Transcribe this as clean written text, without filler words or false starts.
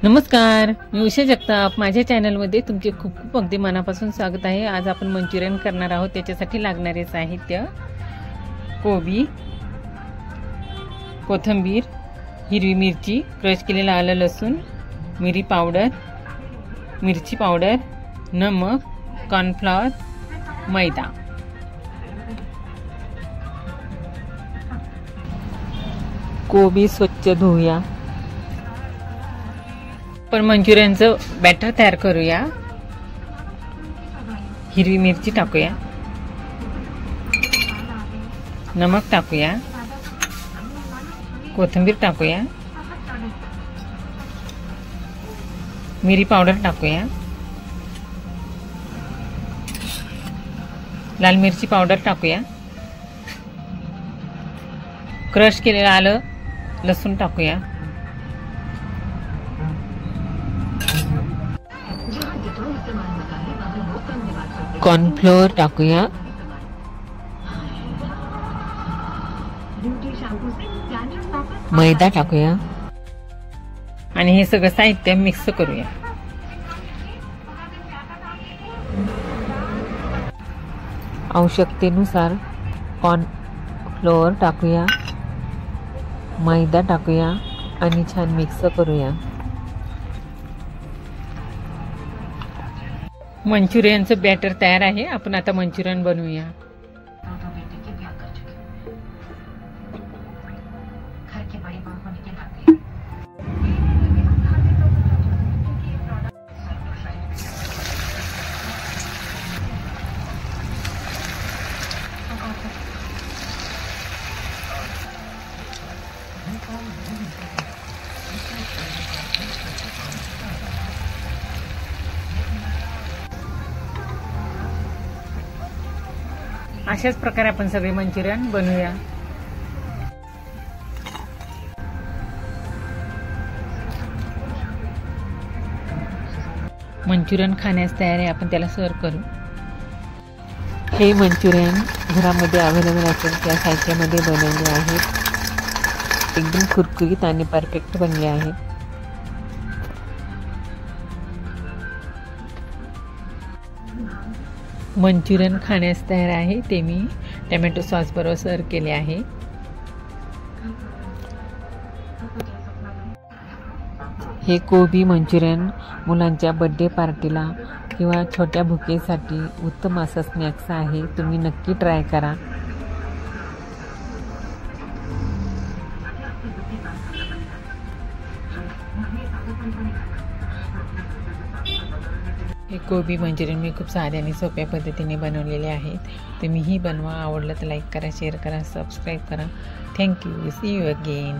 नमस्कार, मी उषा जगताप. माझ्या चॅनलमध्ये तुमचे खूप खूप अगदी मनापासून स्वागत आहे. आज आपण मंचुरियन करणार आहोत. त्याच्यासाठी लागणारे साहित्य: कोबी, कोथिंबीर, हिरवी मिरची, क्रश केलेला आलं लसूण, मिरी पावडर, मिरची पावडर, नमक, कॉर्नफ्लॉवर, मैदा. कोबी स्वच्छ धुवूया. पण मंचुरियनचं बॅटर तयार करूया. हिरवी मिरची टाकूया, नमक टाकूया, कोथिंबीर टाकूया, मिरी पावडर टाकूया, लाल मिरची पावडर टाकूया, क्रश केलेलं आलं लसूण टाकूया, कॉर्नफ्लोअर टाकूया, मैदा टाकूया आणि हे सगळं साहित्य मिक्स करूया. आवश्यकतेनुसार कॉर्नफ्लोअर टाकूया, मैदा टाकूया आणि छान मिक्स करूया. मंचुरियनचं बॅटर तयार आहे. आपण आता मंचुरियन बनवूया. अशाच प्रकारे आपण सगळे मंचुरियन बनवूया. मंचुरियन खाण्यास तयार आहे. आपण त्याला सर्व करू. हे मंचुरियन घरामध्ये अवेलेबल असेल त्या साहित्यामध्ये बनवले आहेत. एकदम कुरकुरीत आणि परफेक्ट बनले आहेत. मंचुरियन खाण्यास तयार आहे. ते मी टोमॅटो सॉस बरोबर सर्व केले आहे. हे कोबी मंचुरियन मुलांच्या बर्थडे पार्टीला किंवा छोट्या भुकेसाठी उत्तम असा स्नॅक्स आहे. तुम्ही नक्की ट्राय करा. हे कोबी मंचुरियन मी खूप साध्या आणि सोप्या पद्धतीने बनवलेले आहेत. तुम्हीही बनवा. आवडलं तर लाईक करा, शेअर करा, सबस्क्राईब करा. थँक्यू. See you again.